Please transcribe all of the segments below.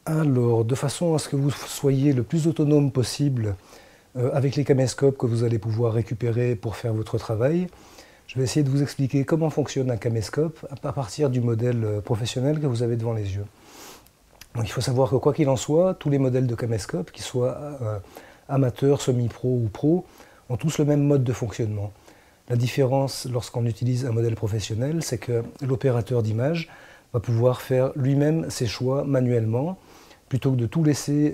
Alors, de façon à ce que vous soyez le plus autonome possible avec les caméscopes que vous allez pouvoir récupérer pour faire votre travail, je vais essayer de vous expliquer comment fonctionne un caméscope à partir du modèle professionnel que vous avez devant les yeux. Donc, il faut savoir que quoi qu'il en soit, tous les modèles de caméscopes, qu'ils soient amateurs, semi-pro ou pro, ont tous le même mode de fonctionnement. La différence lorsqu'on utilise un modèle professionnel, c'est que l'opérateur d'image va pouvoir faire lui-même ses choix manuellement, plutôt que de tout laisser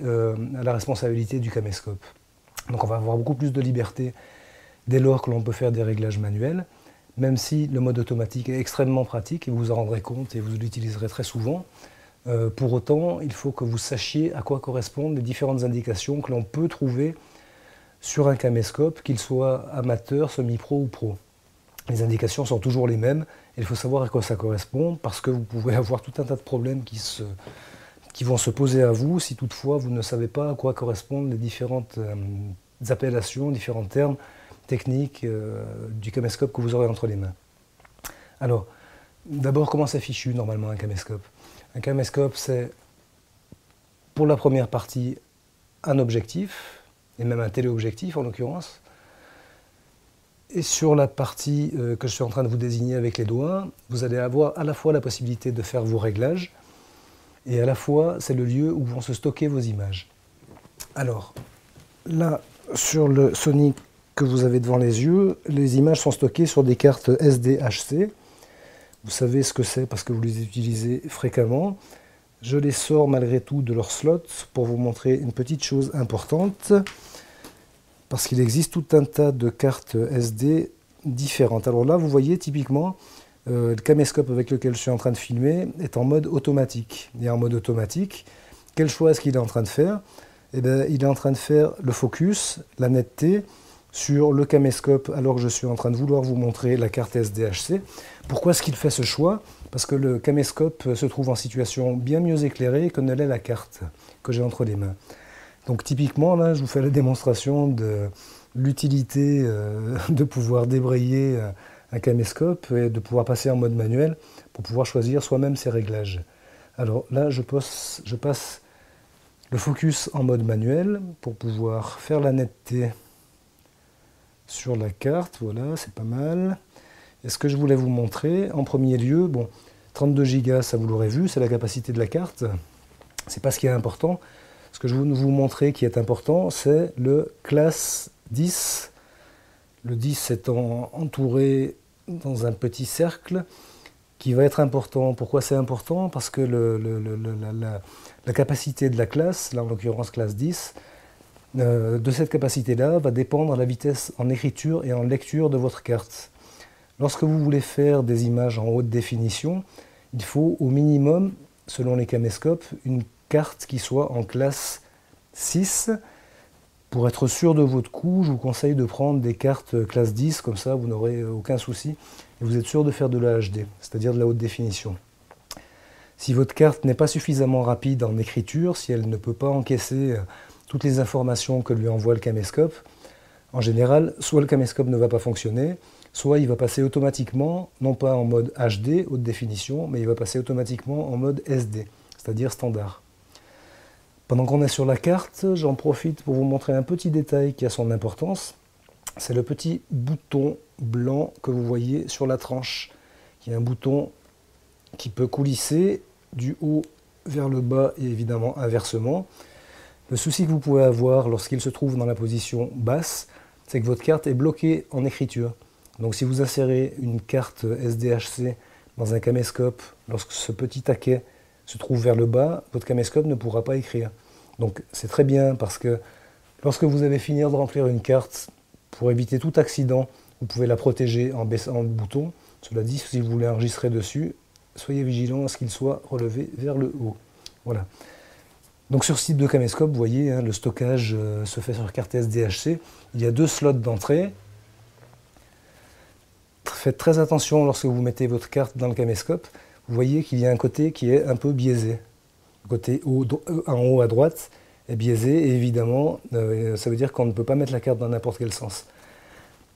à la responsabilité du caméscope. Donc on va avoir beaucoup plus de liberté dès lors que l'on peut faire des réglages manuels, même si le mode automatique est extrêmement pratique et vous vous en rendrez compte et vous l'utiliserez très souvent. Pour autant, il faut que vous sachiez à quoi correspondent les différentes indications que l'on peut trouver sur un caméscope, qu'il soit amateur, semi-pro ou pro. Les indications sont toujours les mêmes, et il faut savoir à quoi ça correspond, parce que vous pouvez avoir tout un tas de problèmes qui vont se poser à vous si toutefois vous ne savez pas à quoi correspondent les différentes appellations, différents termes techniques du caméscope que vous aurez entre les mains. Alors, d'abord, comment c'est fichu normalement un caméscope? Un caméscope, c'est pour la première partie un objectif, et même un téléobjectif en l'occurrence. Et sur la partie que je suis en train de vous désigner avec les doigts, vous allez avoir à la fois la possibilité de faire vos réglages, et à la fois c'est le lieu où vont se stocker vos images. Alors, là, sur le Sony que vous avez devant les yeux, les images sont stockées sur des cartes SDHC. Vous savez ce que c'est parce que vous les utilisez fréquemment. Je les sors malgré tout de leur slot pour vous montrer une petite chose importante, parce qu'il existe tout un tas de cartes SD différentes. Alors là, vous voyez typiquement, le caméscope avec lequel je suis en train de filmer est en mode automatique. Et en mode automatique, quel choix est-ce qu'il est en train de faire? Eh bien, il est en train de faire le focus, la netteté, sur le caméscope alors que je suis en train de vouloir vous montrer la carte SDHC. Pourquoi est-ce qu'il fait ce choix? Parce que le caméscope se trouve en situation bien mieux éclairée que ne l'est la carte que j'ai entre les mains. Donc typiquement, là, je vous fais la démonstration de l'utilité de pouvoir débrayer un caméscope et de pouvoir passer en mode manuel pour pouvoir choisir soi-même ses réglages. Alors là, je passe le focus en mode manuel pour pouvoir faire la netteté sur la carte. Voilà, c'est pas mal. Et ce que je voulais vous montrer, en premier lieu, bon, 32 Go, ça vous l'aurez vu, c'est la capacité de la carte. C'est pas ce qui est important. Ce que je veux vous montrer qui est important, c'est le classe 10. Le 10 étant entouré dans un petit cercle qui va être important. Pourquoi c'est important? Parce que la capacité de la classe, là en l'occurrence classe 10, de cette capacité-là va dépendre la vitesse en écriture et en lecture de votre carte. Lorsque vous voulez faire des images en haute définition, il faut au minimum, selon les caméscopes, une carte qui soit en classe 6. Pour être sûr de votre coup, je vous conseille de prendre des cartes classe 10, comme ça vous n'aurez aucun souci, et vous êtes sûr de faire de la HD, c'est-à-dire de la haute définition. Si votre carte n'est pas suffisamment rapide en écriture, si elle ne peut pas encaisser toutes les informations que lui envoie le caméscope, en général, soit le caméscope ne va pas fonctionner, soit il va passer automatiquement, non pas en mode HD, haute définition, mais il va passer automatiquement en mode SD, c'est-à-dire standard. Pendant qu'on est sur la carte, j'en profite pour vous montrer un petit détail qui a son importance. C'est le petit bouton blanc que vous voyez sur la tranche, qui est un bouton qui peut coulisser du haut vers le bas et évidemment inversement. Le souci que vous pouvez avoir lorsqu'il se trouve dans la position basse, c'est que votre carte est bloquée en écriture. Donc si vous insérez une carte SDHC dans un caméscope, lorsque ce petit taquet se trouve vers le bas, votre caméscope ne pourra pas écrire. Donc c'est très bien parce que lorsque vous allez finir de remplir une carte, pour éviter tout accident, vous pouvez la protéger en baissant le bouton. Cela dit, si vous voulez enregistrer dessus, soyez vigilant à ce qu'il soit relevé vers le haut. Voilà. Donc sur ce type de caméscope, vous voyez, hein, le stockage se fait sur carte SDHC. Il y a 2 slots d'entrée. Faites très attention lorsque vous mettez votre carte dans le caméscope. Vous voyez qu'il y a un côté qui est un peu biaisé. Le côté en haut à droite est biaisé et évidemment, ça veut dire qu'on ne peut pas mettre la carte dans n'importe quel sens.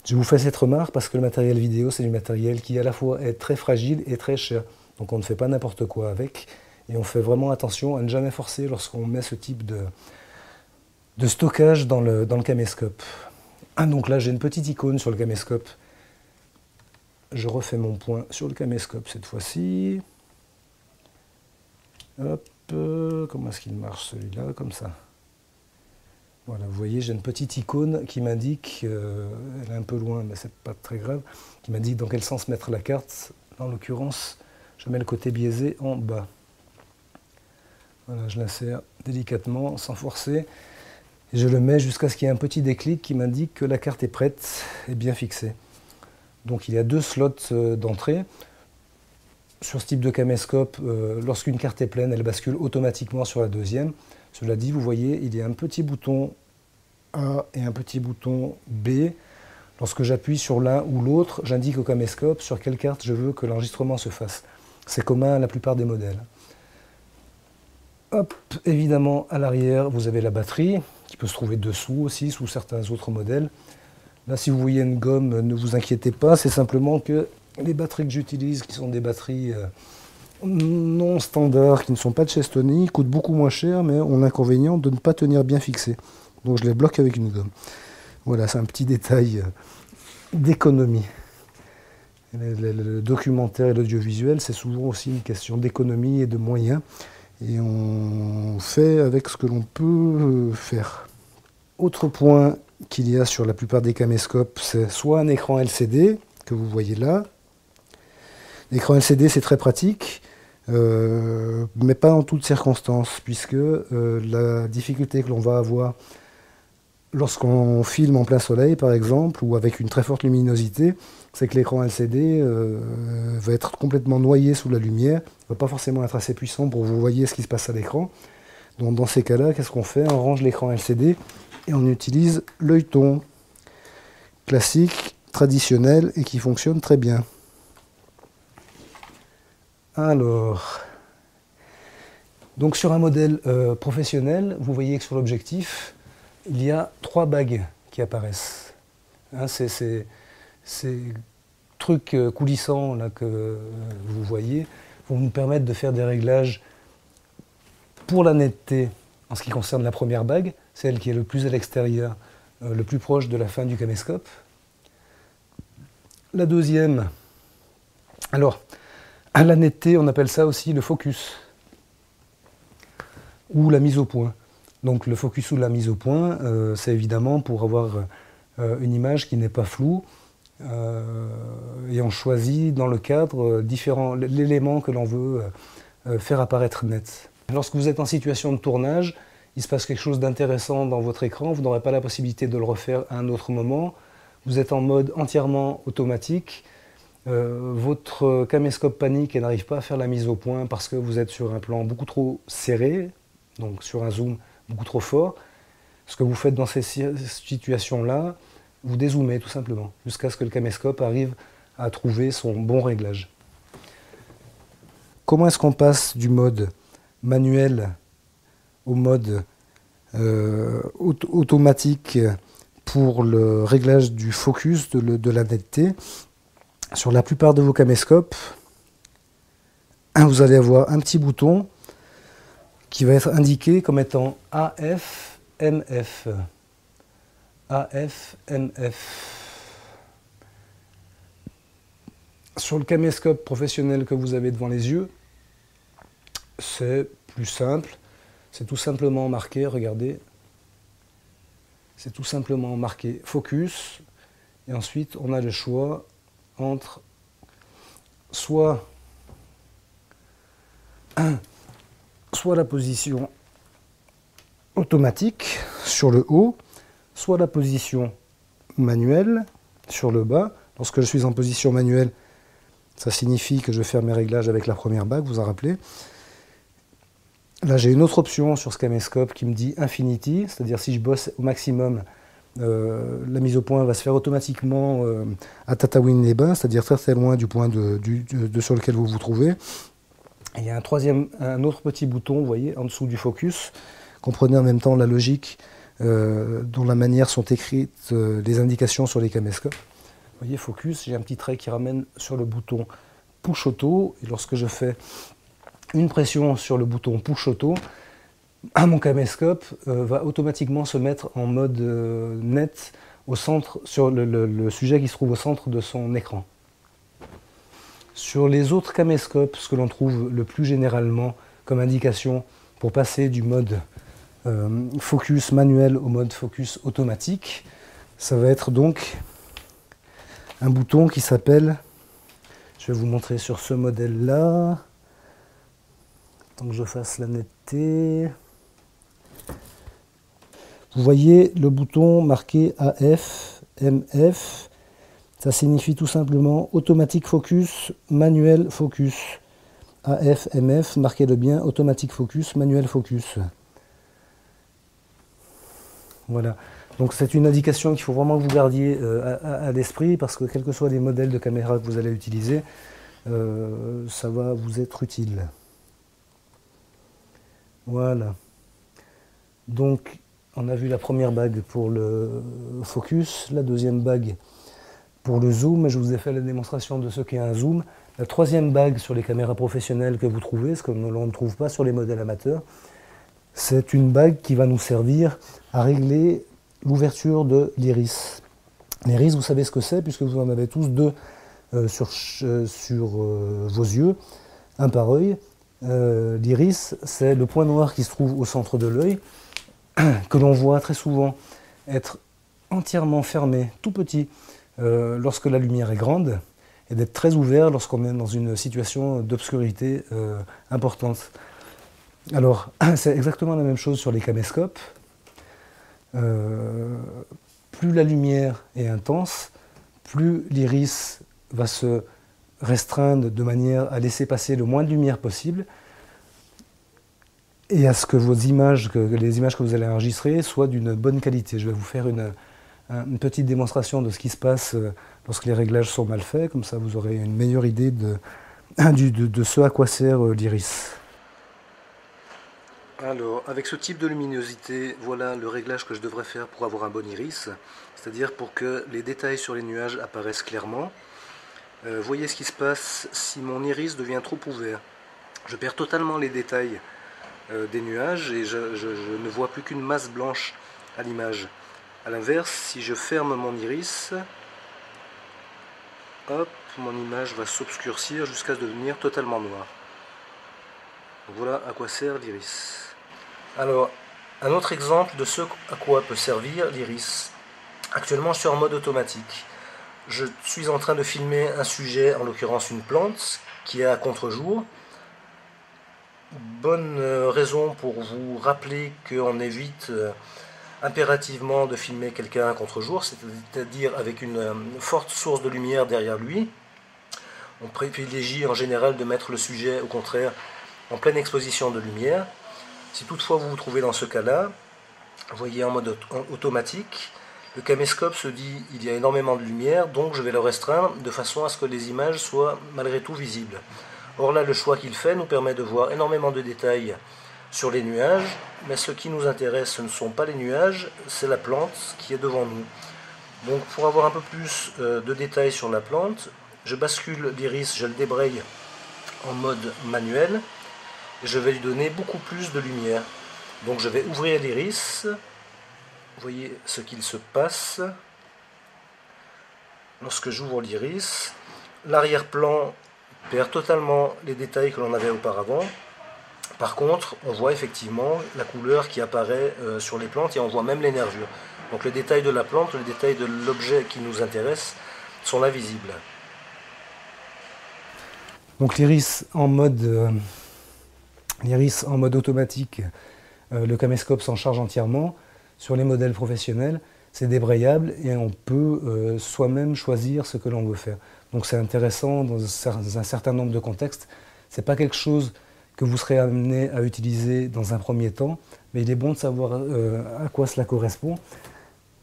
Je vous fais cette remarque parce que le matériel vidéo, c'est du matériel qui à la fois est très fragile et très cher. Donc on ne fait pas n'importe quoi avec. Et on fait vraiment attention à ne jamais forcer lorsqu'on met ce type de stockage dans le caméscope. Ah, donc là, j'ai une petite icône sur le caméscope. Je refais mon point sur le caméscope cette fois-ci. Hop, comment est-ce qu'il marche celui-là? Comme ça. Voilà, vous voyez, j'ai une petite icône qui m'indique, elle est un peu loin, mais c'est pas très grave, qui m'indique dans quel sens mettre la carte. En l'occurrence, je mets le côté biaisé en bas. Voilà, je l'insère délicatement, sans forcer, et je le mets jusqu'à ce qu'il y ait un petit déclic qui m'indique que la carte est prête et bien fixée. Donc il y a 2 slots d'entrée. Sur ce type de caméscope, lorsqu'une carte est pleine, elle bascule automatiquement sur la deuxième. Cela dit, vous voyez, il y a un petit bouton A et un petit bouton B. Lorsque j'appuie sur l'un ou l'autre, j'indique au caméscope sur quelle carte je veux que l'enregistrement se fasse. C'est commun à la plupart des modèles. Hop, évidemment, à l'arrière, vous avez la batterie, qui peut se trouver dessous aussi, sous certains autres modèles. Là, si vous voyez une gomme, ne vous inquiétez pas, c'est simplement que les batteries que j'utilise, qui sont des batteries non standards, qui ne sont pas de chez Sony, coûtent beaucoup moins cher, mais ont l'inconvénient de ne pas tenir bien fixées. Donc je les bloque avec une gomme. Voilà, c'est un petit détail d'économie. Le documentaire et l'audiovisuel, c'est souvent aussi une question d'économie et de moyens. Et on fait avec ce que l'on peut faire. Autre point qu'il y a sur la plupart des caméscopes, c'est soit un écran LCD, que vous voyez là. L'écran LCD, c'est très pratique, mais pas en toutes circonstances, puisque la difficulté que l'on va avoir lorsqu'on filme en plein soleil, par exemple, ou avec une très forte luminosité, c'est que l'écran LCD va être complètement noyé sous la lumière, ne va pas forcément être assez puissant pour que vous voyez ce qui se passe à l'écran. Donc dans ces cas-là, qu'est-ce qu'on fait? On range l'écran LCD et on utilise l'œilleton classique, traditionnel, et qui fonctionne très bien. Alors, donc sur un modèle professionnel, vous voyez que sur l'objectif, il y a 3 bagues qui apparaissent. Hein, ces trucs coulissants là, que vous voyez vont nous permettre de faire des réglages pour la netteté en ce qui concerne la première bague, celle qui est le plus à l'extérieur, le plus proche de la fin du caméscope. La deuxième, alors, à la netteté, on appelle ça aussi le focus, ou la mise au point. Donc le focus ou la mise au point, c'est évidemment pour avoir une image qui n'est pas floue, et on choisit dans le cadre l'élément que l'on veut faire apparaître net. Lorsque vous êtes en situation de tournage, il se passe quelque chose d'intéressant dans votre écran, vous n'aurez pas la possibilité de le refaire à un autre moment, vous êtes en mode entièrement automatique, votre caméscope panique et n'arrive pas à faire la mise au point parce que vous êtes sur un plan beaucoup trop serré, donc sur un zoom beaucoup trop fort. Ce que vous faites dans ces situations-là, vous dézoomez tout simplement, jusqu'à ce que le caméscope arrive à trouver son bon réglage. Comment est-ce qu'on passe du mode manuel au mode automatique pour le réglage du focus, de la netteté? Sur la plupart de vos caméscopes, vous allez avoir un petit bouton qui va être indiqué comme étant AF-MF. AF-MF. Sur le caméscope professionnel que vous avez devant les yeux, c'est plus simple. C'est tout simplement marqué, regardez, c'est tout simplement marqué focus. Et ensuite, on a le choix entre soit la position automatique sur le haut, soit la position manuelle sur le bas. Lorsque je suis en position manuelle, ça signifie que je vais faire mes réglages avec la première bague, vous en rappelez. Là, j'ai une autre option sur ce caméscope qui me dit Infinity, c'est-à-dire si je bosse au maximum, la mise au point va se faire automatiquement à Tataouine-les-Bains, c'est-à-dire très très loin du point sur lequel vous vous trouvez. Et il y a un autre petit bouton, vous voyez, en dessous du focus. Comprenez en même temps la logique dont la manière sont écrites les indications sur les caméscopes. Vous voyez, focus, j'ai un petit trait qui ramène sur le bouton push auto, et lorsque je fais une pression sur le bouton Push Auto, mon caméscope va automatiquement se mettre en mode net au centre, sur le sujet qui se trouve au centre de son écran. Sur les autres caméscopes, ce que l'on trouve le plus généralement comme indication pour passer du mode focus manuel au mode focus automatique, ça va être donc un bouton qui s'appelle, je vais vous montrer sur ce modèle-là, tant que je fasse la netteté. Vous voyez le bouton marqué AF, MF, ça signifie tout simplement automatique focus, manuel focus. AF, MF, marquez-le bien, automatique focus, manuel focus. Voilà, donc c'est une indication qu'il faut vraiment que vous gardiez à l'esprit, parce que quels que soient les modèles de caméra que vous allez utiliser, ça va vous être utile. Voilà, donc on a vu la première bague pour le focus, la deuxième bague pour le zoom. Je vous ai fait la démonstration de ce qu'est un zoom. La troisième bague sur les caméras professionnelles que vous trouvez, ce que l'on ne trouve pas sur les modèles amateurs, c'est une bague qui va nous servir à régler l'ouverture de l'iris. L'iris, vous savez ce que c'est, puisque vous en avez tous deux sur vos yeux, un par œil. L'iris, c'est le point noir qui se trouve au centre de l'œil, que l'on voit très souvent être entièrement fermé, tout petit, lorsque la lumière est grande, et d'être très ouvert lorsqu'on est dans une situation d'obscurité importante. Alors, c'est exactement la même chose sur les caméscopes. Plus la lumière est intense, plus l'iris va se restreindre de manière à laisser passer le moins de lumière possible, et à ce que les images que vous allez enregistrer soient d'une bonne qualité. Je vais vous faire une petite démonstration de ce qui se passe lorsque les réglages sont mal faits, comme ça vous aurez une meilleure idée de ce à quoi sert l'iris. Alors, avec ce type de luminosité, voilà le réglage que je devrais faire pour avoir un bon iris, c'est-à-dire pour que les détails sur les nuages apparaissent clairement. Voyez ce qui se passe si mon iris devient trop ouvert. Je perds totalement les détails des nuages et je ne vois plus qu'une masse blanche à l'image. A l'inverse, si je ferme mon iris, hop, mon image va s'obscurcir jusqu'à devenir totalement noire. Voilà à quoi sert l'iris. Alors, un autre exemple de ce à quoi peut servir l'iris. Actuellement, je suis en mode automatique. Je suis en train de filmer un sujet, en l'occurrence une plante, qui est à contre-jour. Bonne raison pour vous rappeler qu'on évite impérativement de filmer quelqu'un à contre-jour, c'est-à-dire avec une forte source de lumière derrière lui. On privilégie en général de mettre le sujet, au contraire, en pleine exposition de lumière. Si toutefois vous vous trouvez dans ce cas-là, vous voyez en mode automatique, le caméscope se dit il y a énormément de lumière, donc je vais le restreindre de façon à ce que les images soient malgré tout visibles. Or là, le choix qu'il fait nous permet de voir énormément de détails sur les nuages, mais ce qui nous intéresse, ce ne sont pas les nuages, c'est la plante qui est devant nous. Donc pour avoir un peu plus de détails sur la plante, je bascule l'iris, je le débraye en mode manuel, et je vais lui donner beaucoup plus de lumière. Donc je vais ouvrir l'iris, vous voyez ce qu'il se passe lorsque j'ouvre l'iris. L'arrière-plan perd totalement les détails que l'on avait auparavant. Par contre, on voit effectivement la couleur qui apparaît sur les plantes et on voit même les nervures. Donc les détails de la plante, les détails de l'objet qui nous intéresse sont là visibles. Donc l'iris en mode automatique, le caméscope s'en charge entièrement. Sur les modèles professionnels, c'est débrayable et on peut soi-même choisir ce que l'on veut faire. Donc c'est intéressant dans un certain nombre de contextes. Ce n'est pas quelque chose que vous serez amené à utiliser dans un premier temps, mais il est bon de savoir à quoi cela correspond,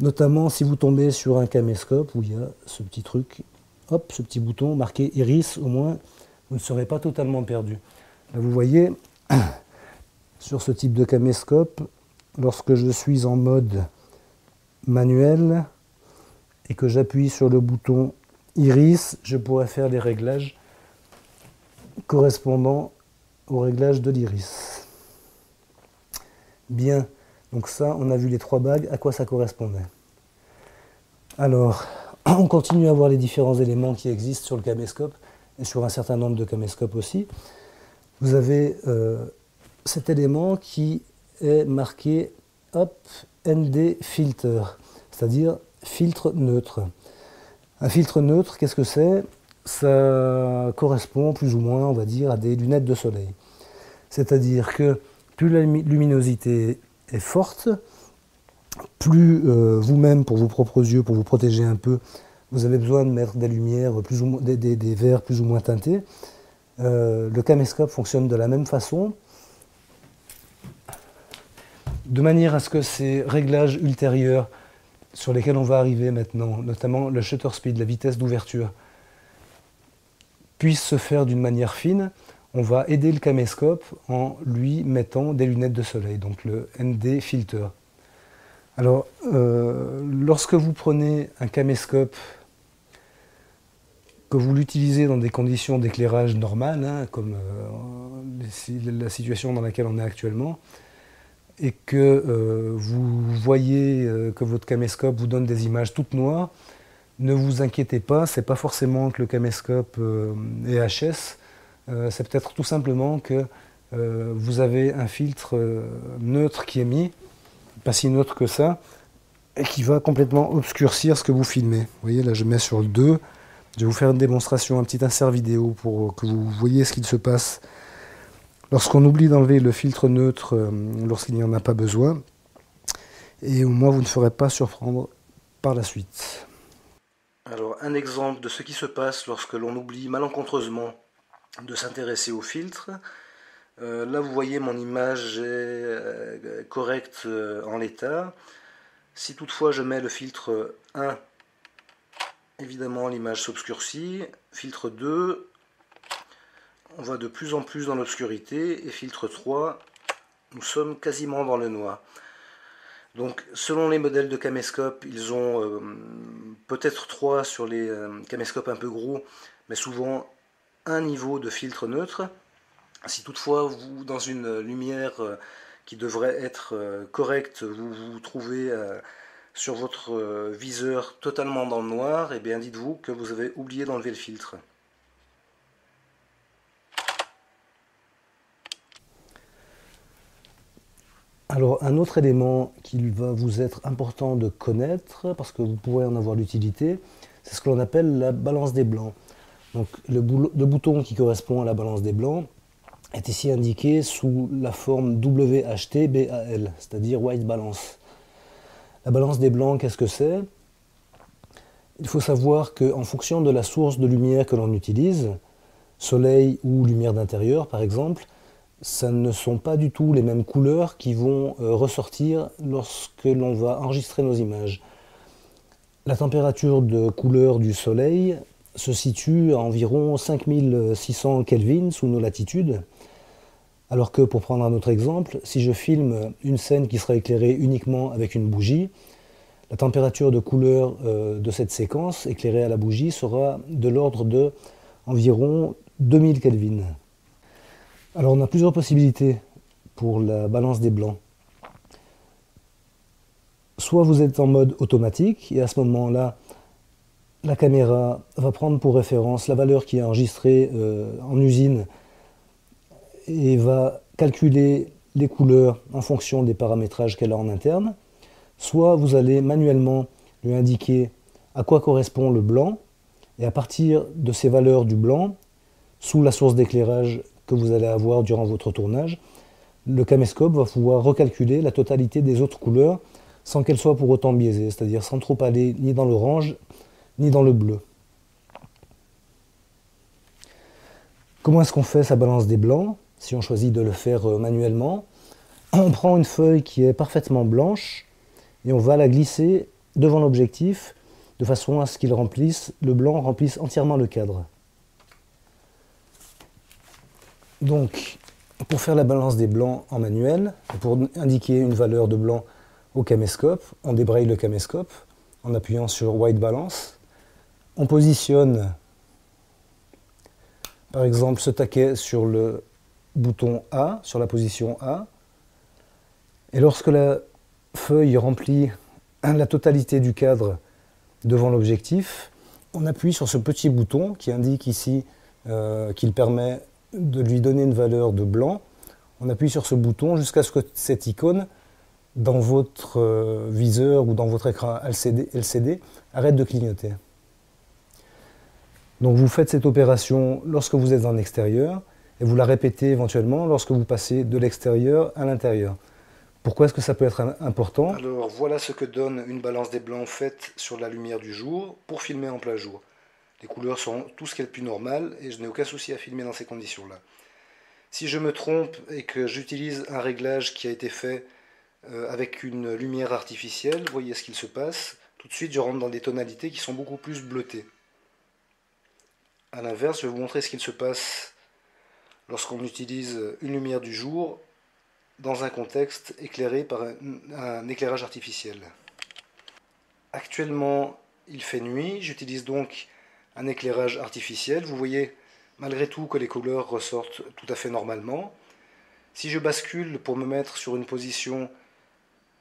notamment si vous tombez sur un caméscope où il y a ce petit truc, hop, ce petit bouton marqué iris, au moins vous ne serez pas totalement perdu. Là, vous voyez, sur ce type de caméscope, lorsque je suis en mode manuel et que j'appuie sur le bouton iris, je pourrais faire les réglages correspondant au réglage de l'iris. Bien, donc ça, on a vu les 3 bagues, à quoi ça correspondait. Alors, on continue à voir les différents éléments qui existent sur le caméscope et sur un certain nombre de caméscopes aussi. Vous avez cet élément qui est marqué ND filter, c'est-à-dire filtre neutre. Un filtre neutre, qu'est-ce que c'est? Ça correspond plus ou moins, on va dire, à des lunettes de soleil. C'est-à-dire que plus la luminosité est forte, plus vous-même, pour vos propres yeux, pour vous protéger un peu, vous avez besoin de mettre des lumières, plus ou moins, des verres plus ou moins teintés. Le caméscope fonctionne de la même façon, de manière à ce que ces réglages ultérieurs sur lesquels on va arriver maintenant, notamment le shutter speed, la vitesse d'ouverture, puissent se faire d'une manière fine. On va aider le caméscope en lui mettant des lunettes de soleil, donc le ND filter. Alors, lorsque vous prenez un caméscope, que vous l'utilisez dans des conditions d'éclairage normales, hein, comme la situation dans laquelle on est actuellement, et que vous voyez que votre caméscope vous donne des images toutes noires, ne vous inquiétez pas, c'est pas forcément que le caméscope est HS, c'est peut-être tout simplement que vous avez un filtre neutre qui est mis, pas si neutre que ça, et qui va complètement obscurcir ce que vous filmez. Vous voyez, là je mets sur le 2, je vais vous faire une démonstration, un petit insert vidéo pour que vous voyez ce qu'il se passe lorsqu'on oublie d'enlever le filtre neutre lorsqu'il n'y en a pas besoin, et au moins vous ne ferez pas surprendre par la suite. Alors, un exemple de ce qui se passe lorsque l'on oublie malencontreusement de s'intéresser au filtre. Là, vous voyez, mon image est correcte en l'état. Si toutefois je mets le filtre 1, évidemment l'image s'obscurcit. Filtre 2, on va de plus en plus dans l'obscurité. Et filtre 3, nous sommes quasiment dans le noir. Donc, selon les modèles de caméscope, ils ont peut-être 3 sur les caméscopes un peu gros, mais souvent un niveau de filtre neutre. Si toutefois, vous, dans une lumière qui devrait être correcte, vous vous trouvez sur votre viseur totalement dans le noir, et bien dites-vous que vous avez oublié d'enlever le filtre. Alors, un autre élément qu'il va vous être important de connaître, parce que vous pourrez en avoir l'utilité, c'est ce que l'on appelle la balance des blancs. Donc, le bouton qui correspond à la balance des blancs est ici indiqué sous la forme WHT-BAL, c'est-à-dire White Balance. La balance des blancs, qu'est-ce que c'est? Il faut savoir qu'en fonction de la source de lumière que l'on utilise, soleil ou lumière d'intérieur par exemple, ça ne sont pas du tout les mêmes couleurs qui vont ressortir lorsque l'on va enregistrer nos images. La température de couleur du soleil se situe à environ 5600 Kelvin sous nos latitudes, alors que, pour prendre un autre exemple, si je filme une scène qui sera éclairée uniquement avec une bougie, la température de couleur de cette séquence éclairée à la bougie sera de l'ordre de environ 2000 Kelvin. Alors on a plusieurs possibilités pour la balance des blancs. Soit vous êtes en mode automatique, et à ce moment-là, la caméra va prendre pour référence la valeur qui est enregistrée en usine et va calculer les couleurs en fonction des paramétrages qu'elle a en interne. Soit vous allez manuellement lui indiquer à quoi correspond le blanc, et à partir de ces valeurs du blanc, sous la source d'éclairage que vous allez avoir durant votre tournage, le caméscope va pouvoir recalculer la totalité des autres couleurs sans qu'elles soient pour autant biaisées, c'est-à-dire sans trop aller ni dans l'orange ni dans le bleu. Comment est-ce qu'on fait sa balance des blancs? Si on choisit de le faire manuellement, on prend une feuille qui est parfaitement blanche et on va la glisser devant l'objectif de façon à ce qu'il remplisse, le blanc remplisse entièrement le cadre. Donc, pour faire la balance des blancs en manuel, pour indiquer une valeur de blanc au caméscope, on débraye le caméscope en appuyant sur White Balance. On positionne, par exemple, ce taquet sur le bouton A sur la position A. Et lorsque la feuille remplit la totalité du cadre devant l'objectif, on appuie sur ce petit bouton qui indique ici qu'il permet de lui donner une valeur de blanc. On appuie sur ce bouton jusqu'à ce que cette icône dans votre viseur ou dans votre écran LCD arrête de clignoter. Donc vous faites cette opération lorsque vous êtes en extérieur et vous la répétez éventuellement lorsque vous passez de l'extérieur à l'intérieur. Pourquoi est-ce que ça peut être important? Alors voilà ce que donne une balance des blancs faite sur la lumière du jour pour filmer en plein jour. Les couleurs sont tout ce qui est le plus normal et je n'ai aucun souci à filmer dans ces conditions-là. Si je me trompe et que j'utilise un réglage qui a été fait avec une lumière artificielle, voyez ce qu'il se passe. Tout de suite je rentre dans des tonalités qui sont beaucoup plus bleutées. A l'inverse, je vais vous montrer ce qu'il se passe lorsqu'on utilise une lumière du jour dans un contexte éclairé par un éclairage artificiel. Actuellement, il fait nuit, j'utilise donc un éclairage artificiel. Vous voyez malgré tout que les couleurs ressortent tout à fait normalement. Si je bascule pour me mettre sur une position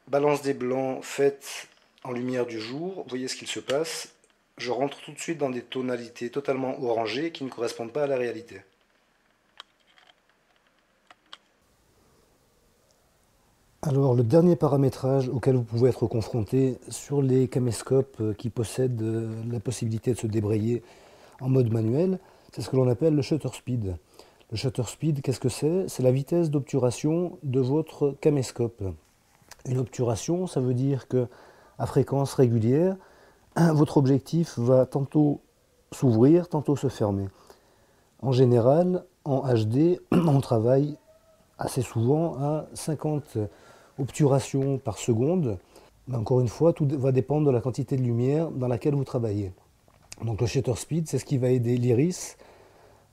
balance des blancs faite en lumière du jour, vous voyez ce qu'il se passe. Je rentre tout de suite dans des tonalités totalement orangées qui ne correspondent pas à la réalité. Alors le dernier paramétrage auquel vous pouvez être confronté sur les caméscopes qui possèdent la possibilité de se débrayer en mode manuel, c'est ce que l'on appelle le shutter speed. Le shutter speed, qu'est-ce que c'est? C'est la vitesse d'obturation de votre caméscope. Une obturation, ça veut dire que à fréquence régulière, votre objectif va tantôt s'ouvrir, tantôt se fermer. En général, en HD, on travaille assez souvent à 50 obturations par seconde. Mais encore une fois, tout va dépendre de la quantité de lumière dans laquelle vous travaillez. Donc le shutter speed, c'est ce qui va aider l'iris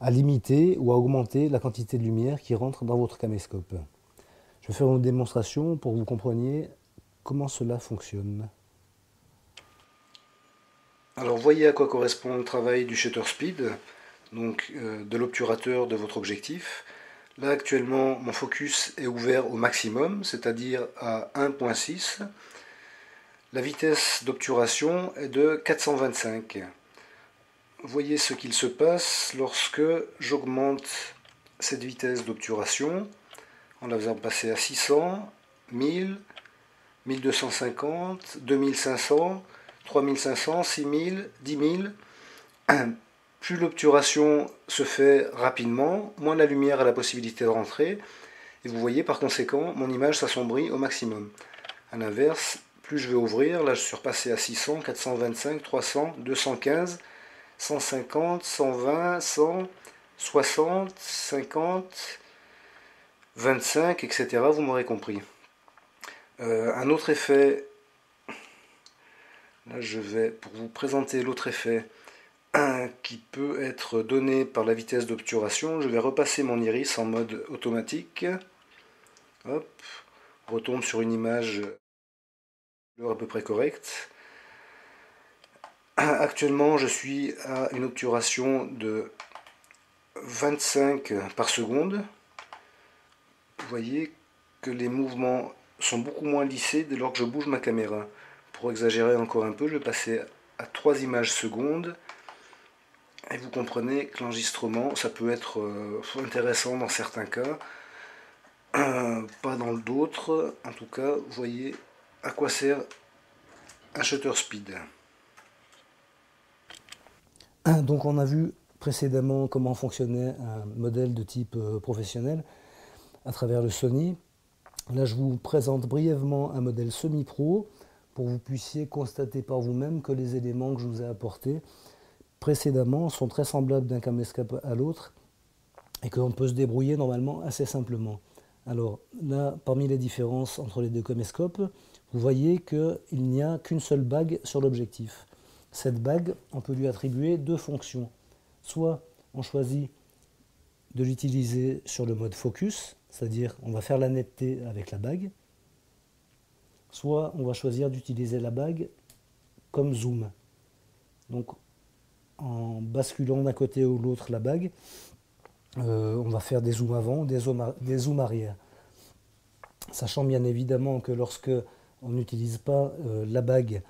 à limiter ou à augmenter la quantité de lumière qui rentre dans votre caméscope. Je vais faire une démonstration pour que vous compreniez comment cela fonctionne. Alors voyez à quoi correspond le travail du shutter speed, donc de l'obturateur de votre objectif. Là actuellement mon focus est ouvert au maximum, c'est-à-dire à 1.6. La vitesse d'obturation est de 425. Voyez ce qu'il se passe lorsque j'augmente cette vitesse d'obturation en la faisant passer à 600, 1000, 1250, 2500, 3500, 6000, 10 000. Plus l'obturation se fait rapidement, moins la lumière a la possibilité de rentrer. Et vous voyez par conséquent, mon image s'assombrit au maximum. A l'inverse, plus je vais ouvrir, là je suis repassé à 600, 425, 300, 215, 150, 120, 100, 60, 50, 25, etc. Vous m'aurez compris. Un autre effet, là je vais, pour vous présenter l'autre effet, qui peut être donné par la vitesse d'obturation, je vais repasser mon iris en mode automatique. Hop, on retombe sur une image à peu près correcte. Actuellement, je suis à une obturation de 25 par seconde. Vous voyez que les mouvements sont beaucoup moins lissés dès lors que je bouge ma caméra. Pour exagérer encore un peu, je vais passer à 3 images secondes. Et vous comprenez que l'enregistrement, ça peut être intéressant dans certains cas, pas dans d'autres. En tout cas, vous voyez à quoi sert un shutter speed. Donc on a vu précédemment comment fonctionnait un modèle de type professionnel à travers le Sony. Là je vous présente brièvement un modèle semi-pro pour que vous puissiez constater par vous-même que les éléments que je vous ai apportés précédemment sont très semblables d'un caméscope à l'autre et que l'on peut se débrouiller normalement assez simplement. Alors là, parmi les différences entre les deux caméscopes, vous voyez qu'il n'y a qu'une seule bague sur l'objectif. Cette bague, on peut lui attribuer deux fonctions. Soit on choisit de l'utiliser sur le mode focus, c'est-à-dire on va faire la netteté avec la bague, soit on va choisir d'utiliser la bague comme zoom. Donc en basculant d'un côté ou l'autre la bague, on va faire des zooms avant, des zooms arrière. Sachant bien évidemment que lorsque on n'utilise pas la bague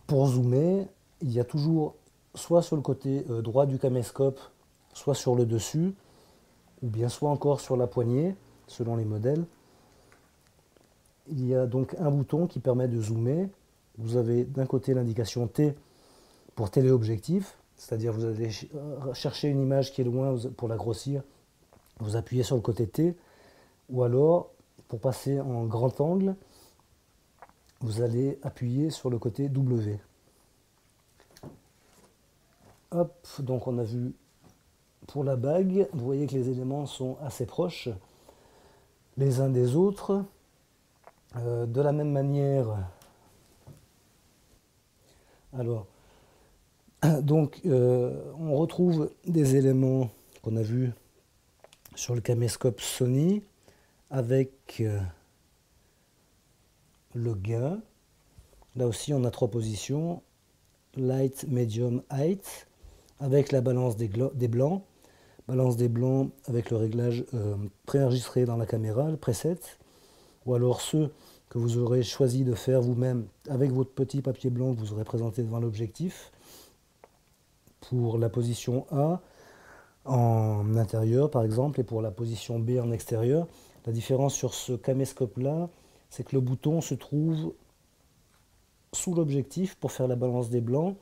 pour zoomer, il y a toujours soit sur le côté droit du caméscope, soit sur le dessus, ou bien soit encore sur la poignée, selon les modèles. Il y a donc un bouton qui permet de zoomer. Vous avez d'un côté l'indication T pour téléobjectif, c'est-à-dire vous allez chercher une image qui est loin pour la grossir, vous appuyez sur le côté T, ou alors pour passer en grand angle, vous allez appuyer sur le côté W. Hop, donc on a vu pour la bague, vous voyez que les éléments sont assez proches les uns des autres. De la même manière, alors, donc on retrouve des éléments qu'on a vus sur le caméscope Sony avec le gain. Là aussi on a 3 positions, light, medium, height, avec la balance des blancs. Balance des blancs avec le réglage préenregistré dans la caméra, le preset, ou alors ceux que vous aurez choisi de faire vous-même avec votre petit papier blanc que vous aurez présenté devant l'objectif. Pour la position A en intérieur par exemple et pour la position B en extérieur. La différence sur ce caméscope là, c'est que le bouton se trouve sous l'objectif pour faire la balance des blancs.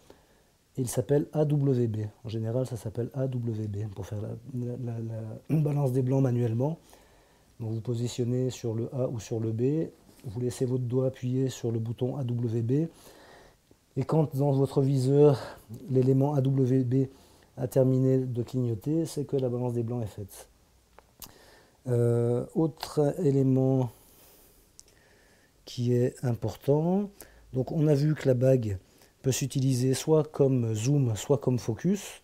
Il s'appelle AWB. En général, ça s'appelle AWB pour faire la balance des blancs manuellement. Donc vous positionnez sur le A ou sur le B, vous laissez votre doigt appuyer sur le bouton AWB. Et quand dans votre viseur, l'élément AWB a terminé de clignoter, c'est que la balance des blancs est faite. Autre élément qui est important, donc on a vu que la bague peut s'utiliser soit comme zoom, soit comme focus.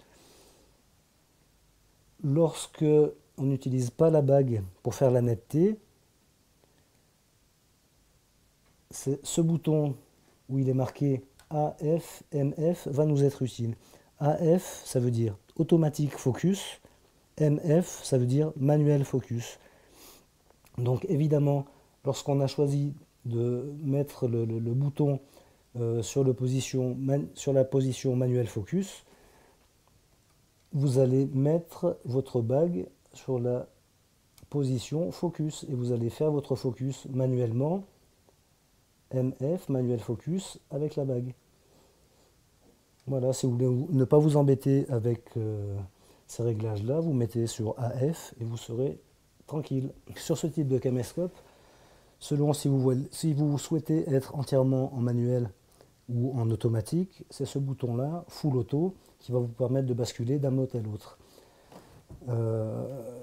Lorsque on n'utilise pas la bague pour faire la netteté, ce bouton où il est marqué AF, MF va nous être utile. AF, ça veut dire automatique focus. MF, ça veut dire manuel focus. Donc évidemment, lorsqu'on a choisi de mettre le bouton sur la position manuel focus, vous allez mettre votre bague sur la position focus et vous allez faire votre focus manuellement, MF, manuel focus, avec la bague. Voilà, si vous voulez ne pas vous embêter avec ces réglages-là, vous mettez sur AF et vous serez tranquille. Sur ce type de caméscope, selon si vous souhaitez être entièrement en manuel ou en automatique, c'est ce bouton-là, Full Auto, qui va vous permettre de basculer d'un mode à l'autre.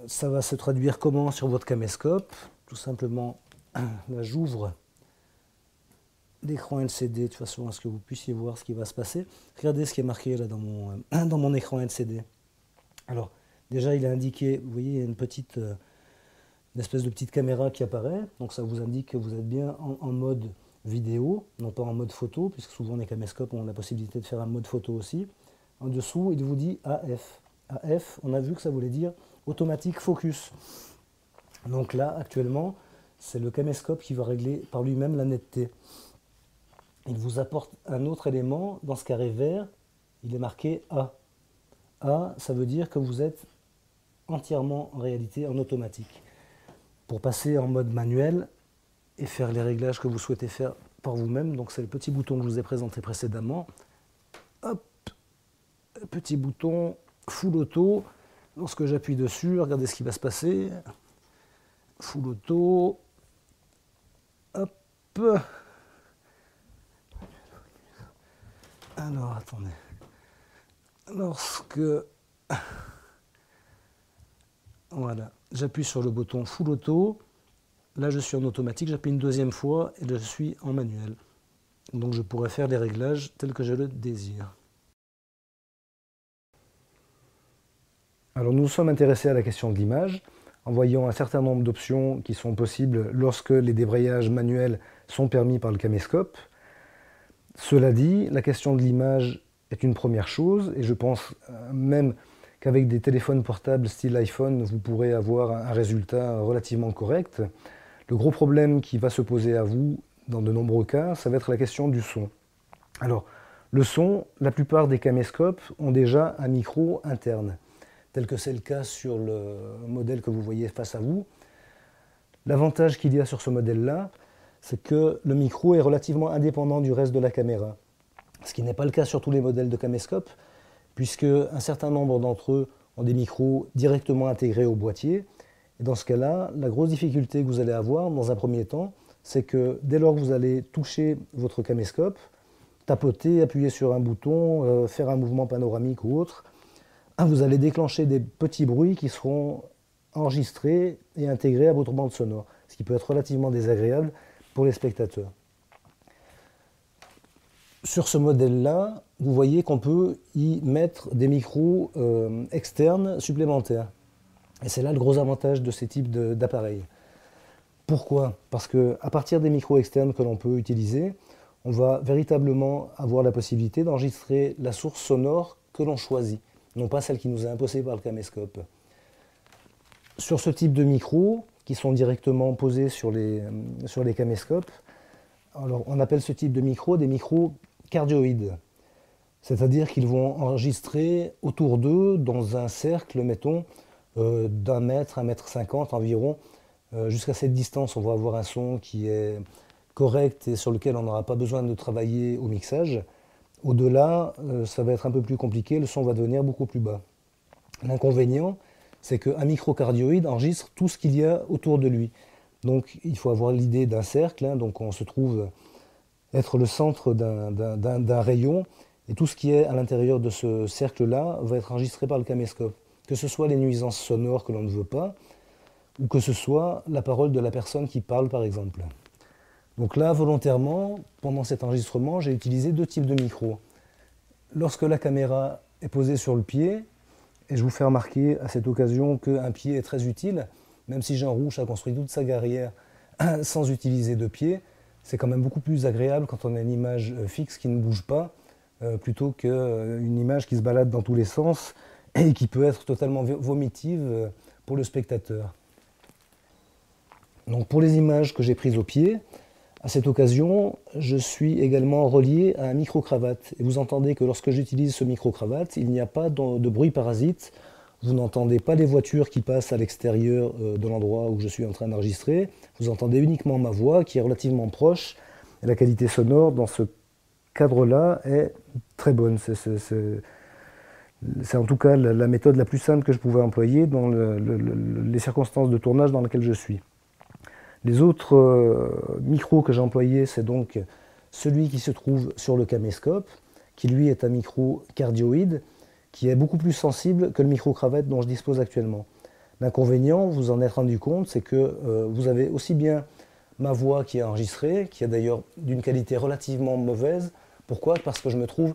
Ça va se traduire comment sur votre caméscope? Tout simplement, là j'ouvre l'écran LCD de façon à ce que vous puissiez voir ce qui va se passer. Regardez ce qui est marqué là dans mon écran LCD. Alors, déjà il est indiqué, vous voyez, il y a une espèce de petite caméra qui apparaît, donc ça vous indique que vous êtes bien en mode vidéo, non pas en mode photo, puisque souvent les caméscopes ont la possibilité de faire un mode photo aussi. En dessous, il vous dit AF. AF, on a vu que ça voulait dire automatique focus. Donc là, actuellement, c'est le caméscope qui va régler par lui-même la netteté. Il vous apporte un autre élément, dans ce carré vert, il est marqué A. A, ça veut dire que vous êtes entièrement en réalité en automatique. Pour passer en mode manuel et faire les réglages que vous souhaitez faire par vous-même, donc c'est le petit bouton que je vous ai présenté précédemment. Hop, petit bouton Full Auto. Lorsque j'appuie dessus, regardez ce qui va se passer. Full Auto. Hop. Alors, attendez. Lorsque... Voilà, j'appuie sur le bouton Full Auto. Là, je suis en automatique. J'appuie une deuxième fois et je suis en manuel. Donc, je pourrais faire les réglages tels que je le désire. Alors, nous nous sommes intéressés à la question de l'image en voyant un certain nombre d'options qui sont possibles lorsque les débrayages manuels sont permis par le caméscope. Cela dit, la question de l'image est une première chose et je pense même qu'avec des téléphones portables style iPhone, vous pourrez avoir un résultat relativement correct. Le gros problème qui va se poser à vous dans de nombreux cas, ça va être la question du son. Alors, le son, la plupart des caméscopes ont déjà un micro interne, tel que c'est le cas sur le modèle que vous voyez face à vous. L'avantage qu'il y a sur ce modèle-là, c'est que le micro est relativement indépendant du reste de la caméra, ce qui n'est pas le cas sur tous les modèles de caméscope, puisque un certain nombre d'entre eux ont des micros directement intégrés au boîtier. Et dans ce cas-là, la grosse difficulté que vous allez avoir dans un premier temps, c'est que dès lors que vous allez toucher votre caméscope, tapoter, appuyer sur un bouton, faire un mouvement panoramique ou autre, vous allez déclencher des petits bruits qui seront enregistrés et intégrés à votre bande sonore, ce qui peut être relativement désagréable pour les spectateurs. Sur ce modèle-là, vous voyez qu'on peut y mettre des micros externes supplémentaires. Et c'est là le gros avantage de ces types d'appareils. Pourquoi? Parce qu'à partir des micros externes que l'on peut utiliser, on va véritablement avoir la possibilité d'enregistrer la source sonore que l'on choisit, non pas celle qui nous est imposée par le caméscope. Sur ce type de micros, qui sont directement posés sur les caméscopes, alors on appelle ce type de micros des micros cardioïdes. C'est-à-dire qu'ils vont enregistrer autour d'eux, dans un cercle, mettons, d'1 mètre, 1,50 m environ. Jusqu'à cette distance, on va avoir un son qui est correct et sur lequel on n'aura pas besoin de travailler au mixage. Au-delà, ça va être un peu plus compliqué, le son va devenir beaucoup plus bas. L'inconvénient, c'est qu'un microcardioïde enregistre tout ce qu'il y a autour de lui. Donc il faut avoir l'idée d'un cercle, donc on se trouve être le centre d'un rayon, et tout ce qui est à l'intérieur de ce cercle-là va être enregistré par le caméscope. Que ce soit les nuisances sonores que l'on ne veut pas, ou que ce soit la parole de la personne qui parle par exemple. Donc là, volontairement, pendant cet enregistrement, j'ai utilisé 2 types de micros. Lorsque la caméra est posée sur le pied, et je vous fais remarquer à cette occasion qu'un pied est très utile, même si Jean Rouch a construit toute sa carrière sans utiliser de pied, c'est quand même beaucoup plus agréable quand on a une image fixe qui ne bouge pas, plutôt qu'une image qui se balade dans tous les sens et qui peut être totalement vomitive pour le spectateur. Donc pour les images que j'ai prises au pied, à cette occasion, je suis également relié à un micro-cravate. Et vous entendez que lorsque j'utilise ce micro-cravate, il n'y a pas de bruit parasite. Vous n'entendez pas les voitures qui passent à l'extérieur de l'endroit où je suis en train d'enregistrer. Vous entendez uniquement ma voix qui est relativement proche. Et la qualité sonore dans ce cadre-là est très bonne. C'est en tout cas la méthode la plus simple que je pouvais employer dans les circonstances de tournage dans lesquelles je suis. Les autres micros que j'ai employés, c'est donc celui qui se trouve sur le caméscope, qui lui est un micro cardioïde, qui est beaucoup plus sensible que le micro-cravate dont je dispose actuellement. L'inconvénient, vous en êtes rendu compte, c'est que vous avez aussi bien ma voix qui est enregistrée, qui est d'ailleurs d'une qualité relativement mauvaise. Pourquoi? Parce que je me trouve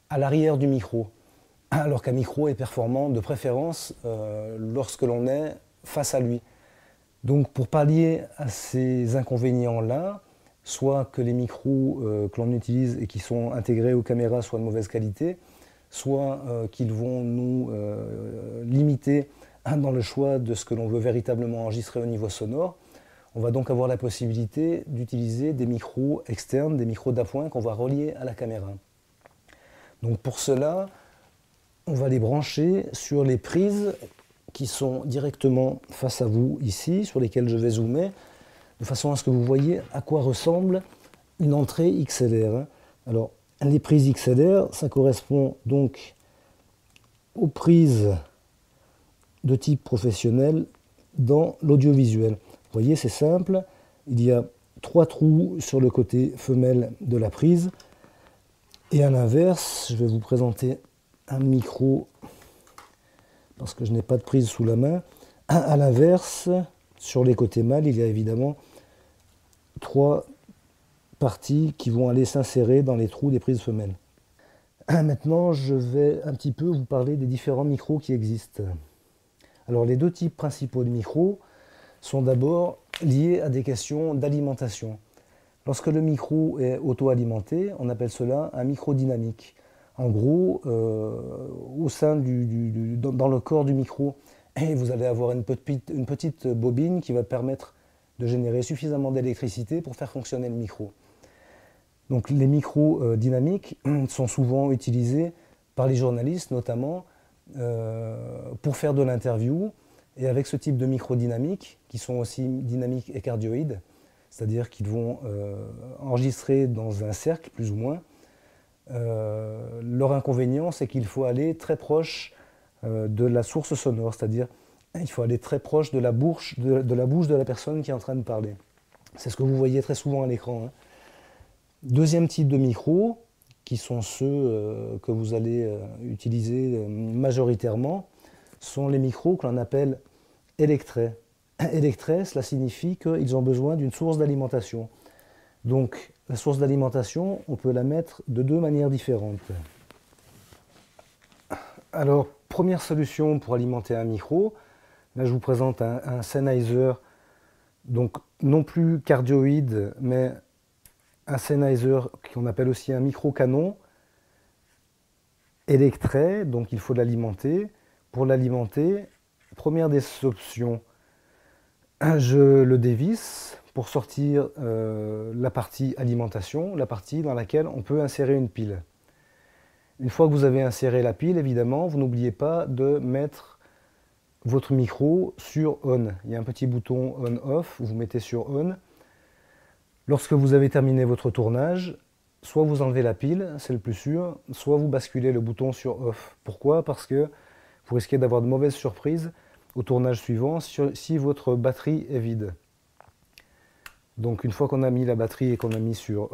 à l'arrière du micro, alors qu'un micro est performant de préférence lorsque l'on est face à lui. Donc pour pallier à ces inconvénients-là, soit que les micros que l'on utilise et qui sont intégrés aux caméras soient de mauvaise qualité, soit qu'ils vont nous limiter dans le choix de ce que l'on veut véritablement enregistrer au niveau sonore, on va donc avoir la possibilité d'utiliser des micros externes, des micros d'appoint qu'on va relier à la caméra. Donc pour cela, on va les brancher sur les prises qui sont directement face à vous ici, sur lesquelles je vais zoomer, de façon à ce que vous voyez à quoi ressemble une entrée XLR. Alors, les prises XLR, ça correspond donc aux prises de type professionnel dans l'audiovisuel. Vous voyez, c'est simple, il y a 3 trous sur le côté femelle de la prise, et à l'inverse, je vais vous présenter un micro parce que je n'ai pas de prise sous la main. À l'inverse, sur les côtés mâles, il y a évidemment 3 parties qui vont aller s'insérer dans les trous des prises femelles. Maintenant, je vais un petit peu vous parler des différents micros qui existent. Alors, les 2 types principaux de micros sont d'abord liés à des questions d'alimentation. Lorsque le micro est auto-alimenté, on appelle cela un micro dynamique. En gros, au sein dans le corps du micro, et vous allez avoir une petite bobine qui va permettre de générer suffisamment d'électricité pour faire fonctionner le micro. Donc les micros dynamiques sont souvent utilisés par les journalistes notamment pour faire de l'interview, et avec ce type de micro dynamiques qui sont aussi dynamiques et cardioïdes, c'est-à-dire qu'ils vont enregistrer dans un cercle plus ou moins. Leur inconvénient, c'est qu'il faut aller très proche de la source sonore, c'est-à-dire il faut aller très proche de la bouche de la personne qui est en train de parler. C'est ce que vous voyez très souvent à l'écran, hein. Deuxième type de micro, qui sont ceux que vous allez utiliser majoritairement, sont les micros que l'on appelle électrets. Électrets, cela signifie qu'ils ont besoin d'une source d'alimentation. Donc, la source d'alimentation, on peut la mettre de deux manières différentes. Alors, première solution pour alimenter un micro, là je vous présente un Sennheiser, donc non plus cardioïde, mais un Sennheiser qu'on appelle aussi un micro-canon électret, donc il faut l'alimenter. Pour l'alimenter, première des options, je le dévisse pour sortir la partie alimentation, la partie dans laquelle on peut insérer une pile. Une fois que vous avez inséré la pile, évidemment, vous n'oubliez pas de mettre votre micro sur On. Il y a un petit bouton On-Off, vous mettez sur On. Lorsque vous avez terminé votre tournage, soit vous enlevez la pile, c'est le plus sûr, soit vous basculez le bouton sur Off. Pourquoi? Parce que vous risquez d'avoir de mauvaises surprises au tournage suivant si votre batterie est vide. Donc une fois qu'on a mis la batterie et qu'on a mis sur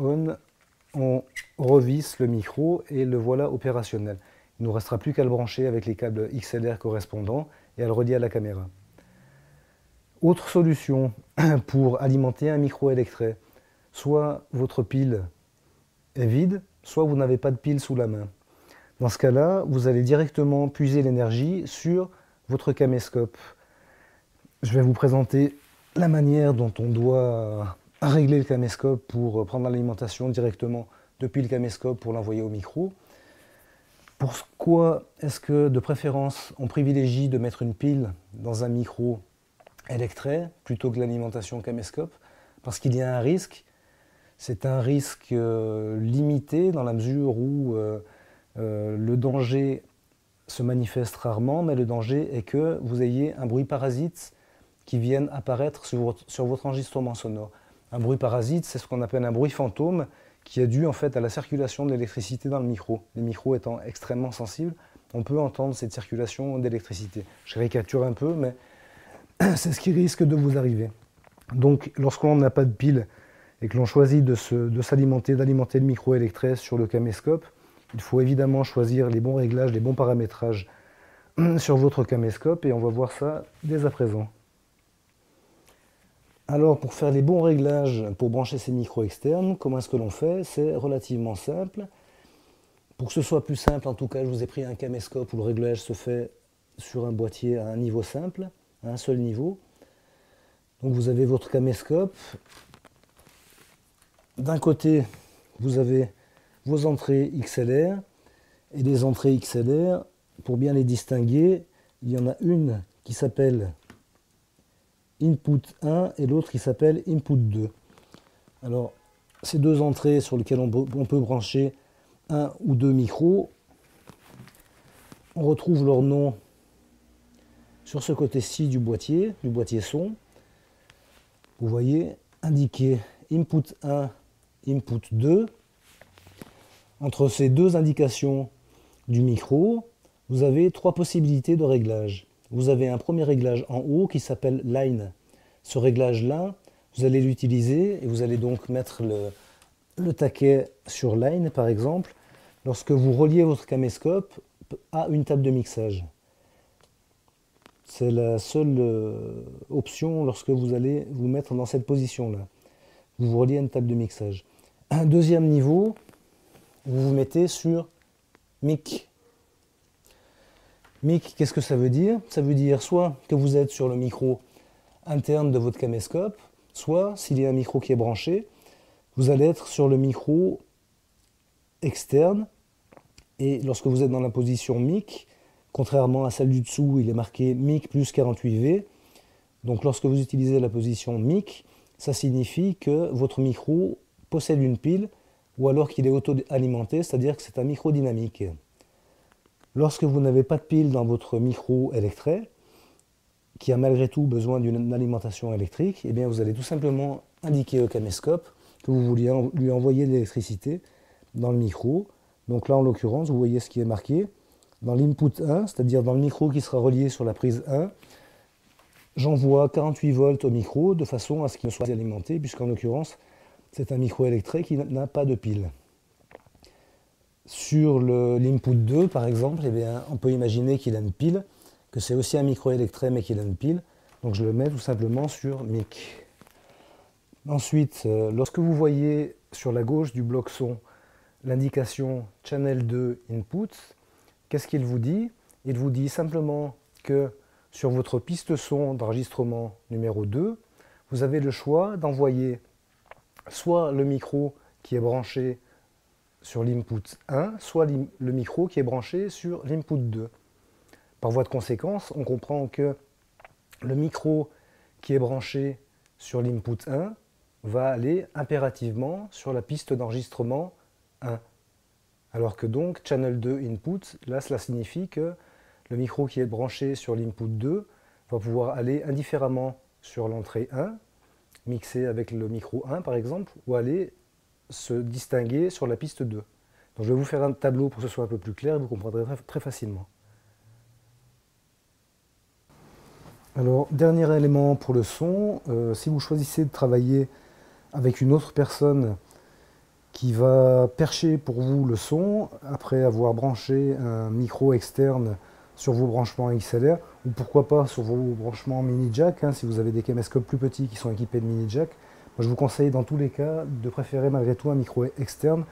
On revisse le micro et le voilà opérationnel. Il ne nous restera plus qu'à le brancher avec les câbles XLR correspondants et à le relier à la caméra. Autre solution pour alimenter un micro électret, soit votre pile est vide, soit vous n'avez pas de pile sous la main. Dans ce cas-là, vous allez directement puiser l'énergie sur votre caméscope. Je vais vous présenter la manière dont on doit régler le caméscope pour prendre l'alimentation directement depuis le caméscope pour l'envoyer au micro. Pourquoi est-ce que de préférence on privilégie de mettre une pile dans un micro électret plutôt que l'alimentation caméscope? Parce qu'il y a un risque. C'est un risque limité dans la mesure où le danger se manifeste rarement, mais le danger est que vous ayez un bruit parasite qui vienne apparaître sur votre enregistrement sonore. Un bruit parasite, c'est ce qu'on appelle un bruit fantôme qui est dû en fait à la circulation de l'électricité dans le micro. Les micros étant extrêmement sensibles, on peut entendre cette circulation d'électricité. Je caricature un peu, mais c'est ce qui risque de vous arriver. Donc lorsqu'on n'a pas de pile et que l'on choisit d'alimenter le micro électret sur le caméscope, il faut évidemment choisir les bons réglages, les bons paramétrages sur votre caméscope, et on va voir ça dès à présent. Alors pour faire les bons réglages pour brancher ces micros externes, comment est-ce que l'on fait? C'est relativement simple. Pour que ce soit plus simple, en tout cas, je vous ai pris un caméscope où le réglage se fait sur un boîtier à un niveau simple, à un seul niveau. Donc vous avez votre caméscope. D'un côté, vous avez vos entrées XLR, et les entrées XLR, pour bien les distinguer, il y en a une qui s'appelle Input 1 et l'autre qui s'appelle Input 2. Alors, ces deux entrées sur lesquelles on peut brancher un ou deux micros, on retrouve leur nom sur ce côté-ci du boîtier son. Vous voyez, indiqué Input 1, Input 2. Entre ces deux indications du micro, vous avez trois possibilités de réglage. Vous avez un premier réglage en haut qui s'appelle Line. Ce réglage-là, vous allez l'utiliser et vous allez donc mettre le taquet sur Line, par exemple, lorsque vous reliez votre caméscope à une table de mixage. C'est la seule option lorsque vous allez vous mettre dans cette position-là. Vous vous reliez à une table de mixage. Un deuxième niveau, vous vous mettez sur Mic. Mic, qu'est-ce que ça veut dire? Ça veut dire soit que vous êtes sur le micro interne de votre caméscope, soit, s'il y a un micro qui est branché, vous allez être sur le micro externe Et lorsque vous êtes dans la position mic, contrairement à celle du dessous, il est marqué mic plus 48V. Donc lorsque vous utilisez la position mic, ça signifie que votre micro possède une pile ou alors qu'il est auto-alimenté, c'est-à-dire que c'est un micro dynamique. Lorsque vous n'avez pas de pile dans votre micro électret, qui a malgré tout besoin d'une alimentation électrique, eh bien vous allez tout simplement indiquer au caméscope que vous voulez lui envoyer de l'électricité dans le micro. Donc là, en l'occurrence, vous voyez ce qui est marqué. Dans l'input 1, c'est-à-dire dans le micro qui sera relié sur la prise 1, j'envoie 48 volts au micro de façon à ce qu'il ne soit pas alimenté, puisqu'en l'occurrence, c'est un micro électret qui n'a pas de pile. Sur l'input 2, par exemple, eh bien, on peut imaginer qu'il a une pile, que c'est aussi un micro électret mais qu'il a une pile. Donc je le mets tout simplement sur mic. Ensuite, lorsque vous voyez sur la gauche du bloc son l'indication Channel 2 Input, qu'est-ce qu'il vous dit? Il vous dit simplement que sur votre piste son d'enregistrement numéro 2, vous avez le choix d'envoyer soit le micro qui est branché sur l'input 1, soit le micro qui est branché sur l'input 2. Par voie de conséquence, on comprend que le micro qui est branché sur l'input 1 va aller impérativement sur la piste d'enregistrement 1. Alors que donc Channel 2 Input, là cela signifie que le micro qui est branché sur l'input 2 va pouvoir aller indifféremment sur l'entrée 1, mixer avec le micro 1 par exemple, ou aller se distinguer sur la piste 2. Donc je vais vous faire un tableau pour que ce soit un peu plus clair et vous comprendrez très facilement. Alors, dernier élément pour le son, si vous choisissez de travailler avec une autre personne qui va percher pour vous le son, après avoir branché un micro externe sur vos branchements XLR, ou pourquoi pas sur vos branchements mini jack, hein, si vous avez des caméscopes plus petits qui sont équipés de mini jack, moi je vous conseille dans tous les cas de préférer malgré tout un micro externe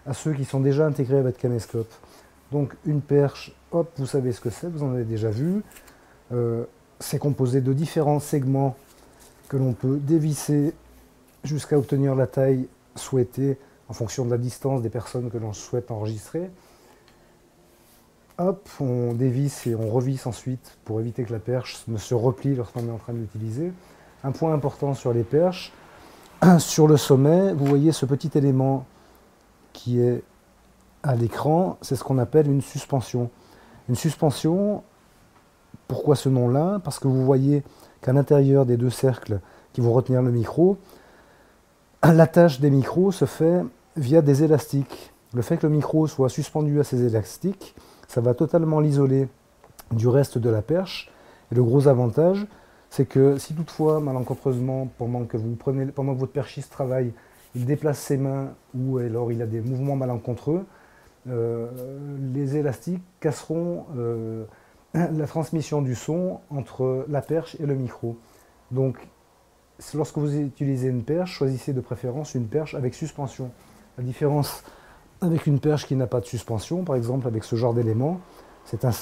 à ceux qui sont déjà intégrés à votre caméscope. Donc une perche, hop, vous savez ce que c'est, vous en avez déjà vu. C'est composé de différents segments que l'on peut dévisser jusqu'à obtenir la taille souhaitée en fonction de la distance des personnes que l'on souhaite enregistrer. Hop, on dévisse et on revisse ensuite pour éviter que la perche ne se replie lorsqu'on est en train de l'utiliser. Un point important sur les perches, sur le sommet, vous voyez ce petit élément qui est à l'écran, c'est ce qu'on appelle une suspension. Une suspension, pourquoi ce nom-là? Parce que vous voyez qu'à l'intérieur des deux cercles qui vont retenir le micro, l'attache des micros se fait via des élastiques. Le fait que le micro soit suspendu à ces élastiques, ça va totalement l'isoler du reste de la perche. Et le gros avantage, c'est que si toutefois, malencontreusement, pendant que votre perchiste travaille, il déplace ses mains ou alors il a des mouvements malencontreux, les élastiques casseront la transmission du son entre la perche et le micro. Donc, lorsque vous utilisez une perche, choisissez de préférence une perche avec suspension. La différence avec une perche qui n'a pas de suspension, par exemple avec ce genre d'élément, c'est une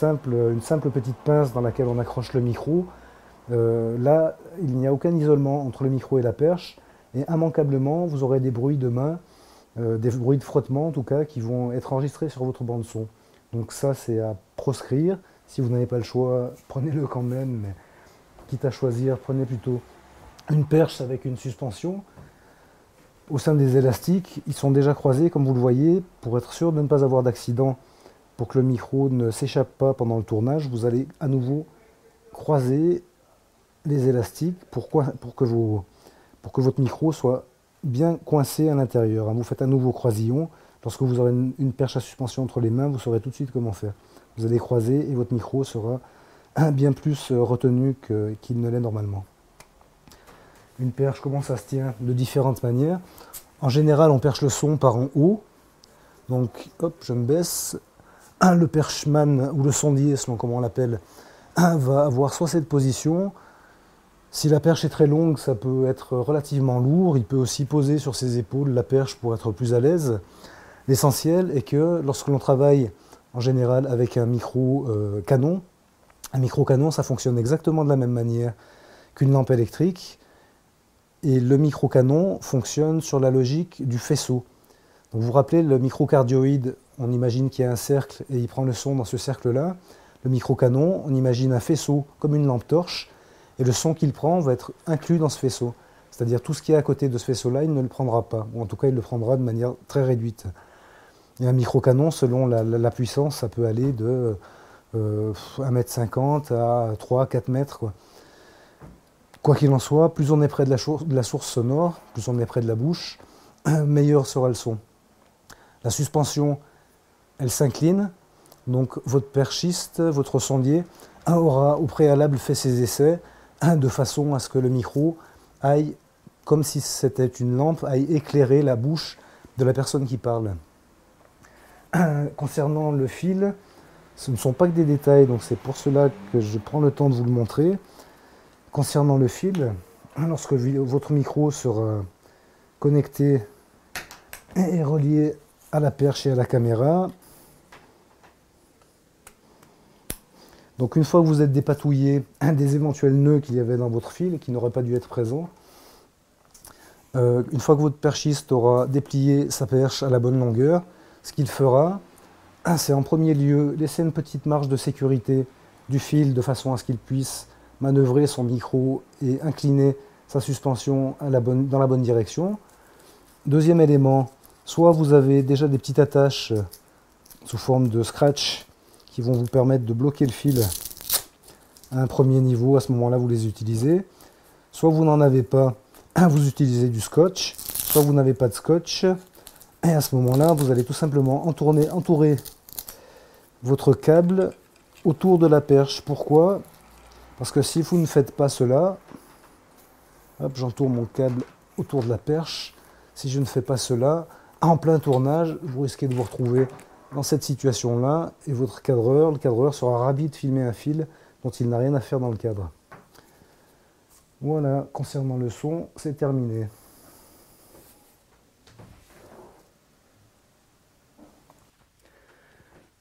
simple petite pince dans laquelle on accroche le micro. Là, il n'y a aucun isolement entre le micro et la perche, et immanquablement, vous aurez des bruits de main, des bruits de frottement en tout cas, qui vont être enregistrés sur votre bande son. Donc ça, c'est à proscrire. Si vous n'avez pas le choix, prenez-le quand même, mais quitte à choisir, prenez plutôt une perche avec une suspension. Au sein des élastiques, ils sont déjà croisés, comme vous le voyez, pour être sûr de ne pas avoir d'accident, pour que le micro ne s'échappe pas pendant le tournage, vous allez à nouveau croiser les élastiques pour que votre micro soit bien coincé à l'intérieur. Vous faites un nouveau croisillon. Lorsque vous aurez une perche à suspension entre les mains, vous saurez tout de suite comment faire. Vous allez croiser et votre micro sera bien plus retenu qu'il ne l'est normalement. Une perche, comment ça se tient? De différentes manières. En général, on perche le son par en haut. Donc, hop, je me baisse. Le perchman, ou le sondier, selon comment on l'appelle, va avoir soit cette position. Si la perche est très longue, ça peut être relativement lourd. Il peut aussi poser sur ses épaules la perche pour être plus à l'aise. L'essentiel est que lorsque l'on travaille en général avec un micro canon ça fonctionne exactement de la même manière qu'une lampe électrique. Et le micro canon fonctionne sur la logique du faisceau. Donc vous vous rappelez, le microcardioïde, on imagine qu'il y a un cercle et il prend le son dans ce cercle-là. Le micro-canon, on imagine un faisceau comme une lampe torche et le son qu'il prend va être inclus dans ce faisceau. C'est-à-dire tout ce qui est à côté de ce faisceau-là, il ne le prendra pas, ou en tout cas il le prendra de manière très réduite. Et un micro-canon, selon la puissance, ça peut aller de 1,50 m à 3-4 mètres. Quoi qu'il en soit, plus on est près de la source sonore, plus on est près de la bouche, meilleur sera le son. La suspension, elle s'incline, donc votre perchiste, votre sondier, aura au préalable fait ses essais de façon à ce que le micro aille, comme si c'était une lampe, aille éclairer la bouche de la personne qui parle. Concernant le fil, ce ne sont pas que des détails, donc c'est pour cela que je prends le temps de vous le montrer. Concernant le fil, lorsque votre micro sera connecté et relié à la perche et à la caméra, donc une fois que vous êtes dépatouillé des éventuels nœuds qu'il y avait dans votre fil et qui n'auraient pas dû être présents, une fois que votre perchiste aura déplié sa perche à la bonne longueur, ce qu'il fera, c'est en premier lieu laisser une petite marge de sécurité du fil de façon à ce qu'il puisse manœuvrer son micro et incliner sa suspension dans la bonne direction. Deuxième élément, soit vous avez déjà des petites attaches sous forme de scratch qui vont vous permettre de bloquer le fil à un premier niveau, à ce moment-là vous les utilisez. Soit vous n'en avez pas, vous utilisez du scotch, soit vous n'avez pas de scotch, et à ce moment-là vous allez tout simplement entourer votre câble autour de la perche. Pourquoi ? Parce que si vous ne faites pas cela, hop, j'entoure mon câble autour de la perche, si je ne fais pas cela, en plein tournage, vous risquez de vous retrouver dans cette situation-là, et le cadreur sera ravi de filmer un fil dont il n'a rien à faire dans le cadre. Voilà, concernant le son, c'est terminé.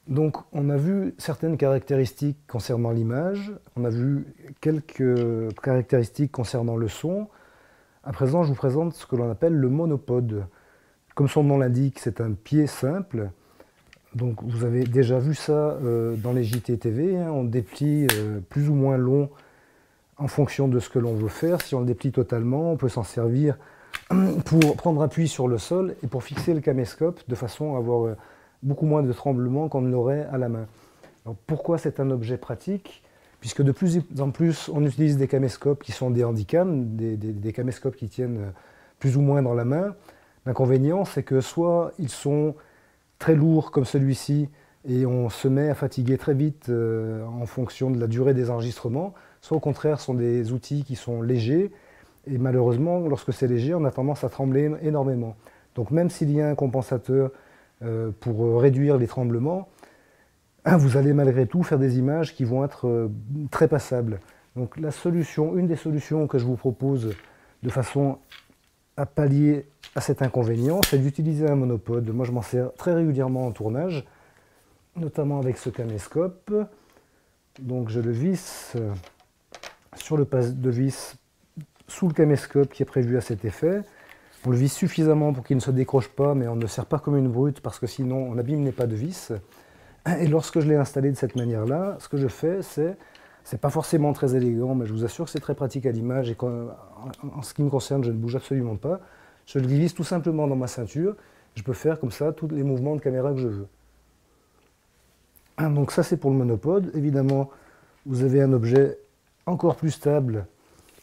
Donc, on a vu certaines caractéristiques concernant l'image, on a vu quelques caractéristiques concernant le son. À présent, je vous présente ce que l'on appelle le monopode. Comme son nom l'indique, c'est un pied simple. Donc, vous avez déjà vu ça dans les JT-TV, hein, on déplie plus ou moins long en fonction de ce que l'on veut faire. Si on le déplie totalement, on peut s'en servir pour prendre appui sur le sol et pour fixer le caméscope de façon à avoir beaucoup moins de tremblements qu'on ne l'aurait à la main. Alors, pourquoi c'est un objet pratique ? Puisque de plus en plus, on utilise des caméscopes qui sont des handycams, des caméscopes qui tiennent plus ou moins dans la main. L'inconvénient, c'est que soit ils sont très lourds comme celui-ci, et on se met à fatiguer très vite en fonction de la durée des enregistrements, soit au contraire, ce sont des outils qui sont légers, et malheureusement, lorsque c'est léger, on a tendance à trembler énormément. Donc même s'il y a un compensateur pour réduire les tremblements, vous allez malgré tout faire des images qui vont être très passables. Donc une des solutions que je vous propose de façon à pallier à cet inconvénient, c'est d'utiliser un monopode. Moi je m'en sers très régulièrement en tournage, notamment avec ce caméscope. Donc je le visse sur le pas de vis sous le caméscope qui est prévu à cet effet. On le visse suffisamment pour qu'il ne se décroche pas, mais on ne le serre pas comme une brute parce que sinon on abîme les pas de vis. Et lorsque je l'ai installé de cette manière-là, ce que je fais, c'est pas forcément très élégant, mais je vous assure que c'est très pratique à l'image et en ce qui me concerne, je ne bouge absolument pas. Je le glisse tout simplement dans ma ceinture. Je peux faire comme ça tous les mouvements de caméra que je veux. Donc ça c'est pour le monopode. Évidemment, vous avez un objet encore plus stable,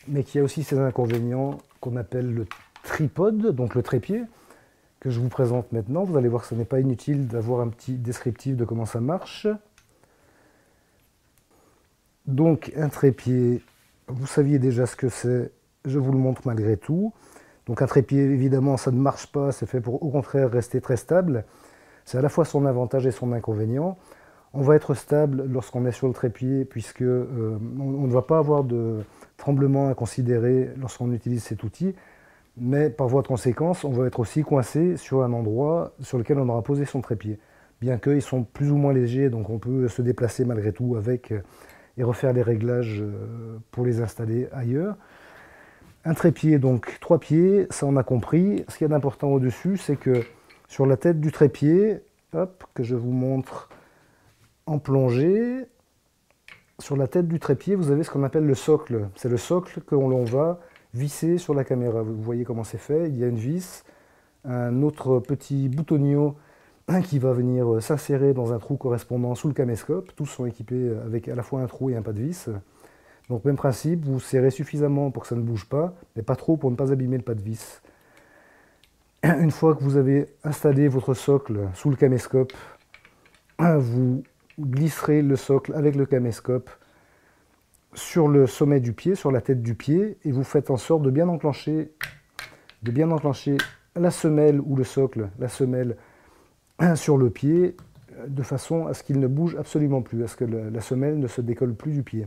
mais qui a aussi ses inconvénients qu'on appelle le tripode, donc le trépied, que je vous présente maintenant. Vous allez voir que ce n'est pas inutile d'avoir un petit descriptif de comment ça marche. Donc un trépied, vous saviez déjà ce que c'est, je vous le montre malgré tout. Donc un trépied, évidemment, ça ne marche pas, c'est fait pour au contraire rester très stable. C'est à la fois son avantage et son inconvénient. On va être stable lorsqu'on est sur le trépied, puisque on ne va pas avoir de tremblement à considérer lorsqu'on utilise cet outil. Mais par voie de conséquence, on va être aussi coincé sur un endroit sur lequel on aura posé son trépied. Bien qu'ils sont plus ou moins légers, donc on peut se déplacer malgré tout avec et refaire les réglages pour les installer ailleurs. Un trépied, donc 3 pieds, ça on a compris. Ce qu'il y a d'important au-dessus, c'est que sur la tête du trépied, hop, que je vous montre en plongée. Sur la tête du trépied, vous avez ce qu'on appelle le socle. C'est le socle que l'on va visser sur la caméra. Vous voyez comment c'est fait. Il y a une vis, un autre petit boutonniot qui va venir s'insérer dans un trou correspondant sous le caméscope. Tous sont équipés avec à la fois un trou et un pas de vis. Donc même principe, vous serrez suffisamment pour que ça ne bouge pas, mais pas trop pour ne pas abîmer le pas de vis. Une fois que vous avez installé votre socle sous le caméscope, vous glisserez le socle avec le caméscope sur le sommet du pied, sur la tête du pied, et vous faites en sorte de bien enclencher la semelle ou le socle, la semelle sur le pied, de façon à ce qu'il ne bouge absolument plus, à ce que la semelle ne se décolle plus du pied.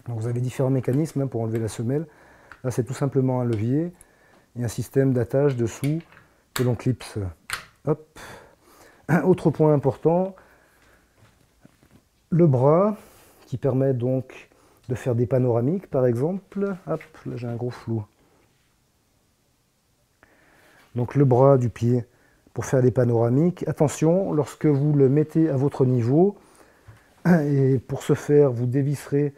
Donc vous avez différents mécanismes pour enlever la semelle. Là, c'est tout simplement un levier et un système d'attache dessous que l'on clipse. Hop. Un autre point important, le bras qui permet donc de faire des panoramiques, par exemple. Hop, là j'ai un gros flou. Donc le bras du pied pour faire des panoramiques. Attention, lorsque vous le mettez à votre niveau, et pour ce faire, vous dévisserez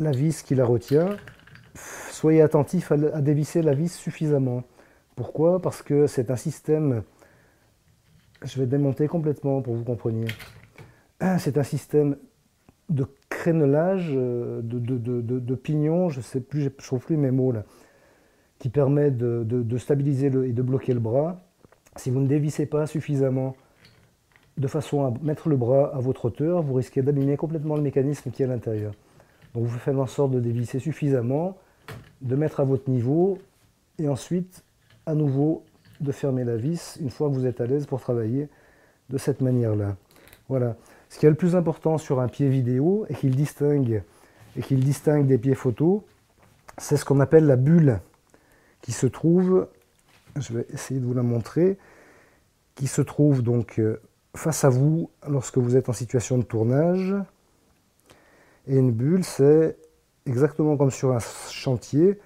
la vis qui la retient. Soyez attentif à dévisser la vis suffisamment. Pourquoi? Parce que c'est un système, je vais démonter complètement pour que vous compreniez. C'est un système de crénelage, de pignon, je sais plus, je ne trouve plus mes mots là, qui permet de stabiliser et de bloquer le bras. Si vous ne dévissez pas suffisamment de façon à mettre le bras à votre hauteur, vous risquez d'abîmer complètement le mécanisme qui est à l'intérieur. Donc vous faites en sorte de dévisser suffisamment, de mettre à votre niveau, et ensuite, à nouveau, de fermer la vis une fois que vous êtes à l'aise pour travailler de cette manière-là. Voilà. Ce qui est le plus important sur un pied vidéo et qu'il distingue des pieds photo, c'est ce qu'on appelle la bulle qui se trouve, je vais essayer de vous la montrer, qui se trouve donc face à vous lorsque vous êtes en situation de tournage. Et une bulle, c'est exactement comme sur un chantier,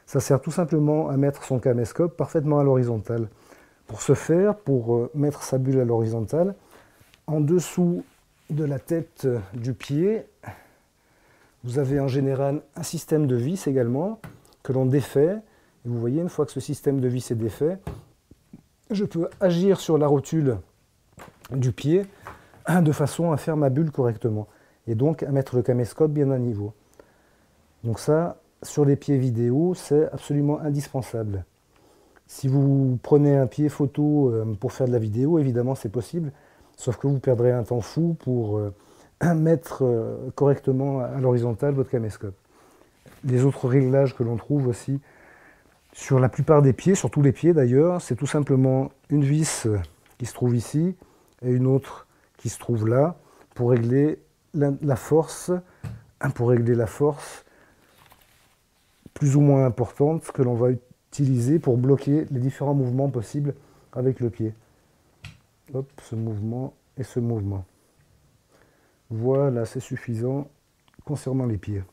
ça sert tout simplement à mettre son caméscope parfaitement à l'horizontale. Pour ce faire, pour mettre sa bulle à l'horizontale, en dessous de la tête du pied, vous avez en général un système de vis également, que l'on défait. Et vous voyez, une fois que ce système de vis est défait, je peux agir sur la rotule du pied de façon à faire ma bulle correctement. Et donc à mettre le caméscope bien à niveau. Donc ça, sur les pieds vidéo, c'est absolument indispensable. Si vous prenez un pied photo pour faire de la vidéo, évidemment c'est possible, sauf que vous perdrez un temps fou pour mettre correctement à l'horizontale votre caméscope. Les autres réglages que l'on trouve aussi sur la plupart des pieds, sur tous les pieds d'ailleurs, c'est tout simplement une vis qui se trouve ici et une autre qui se trouve là pour régler la force plus ou moins importante que l'on va utiliser pour bloquer les différents mouvements possibles avec le pied. Hop, ce mouvement et ce mouvement. Voilà, c'est suffisant concernant les pieds.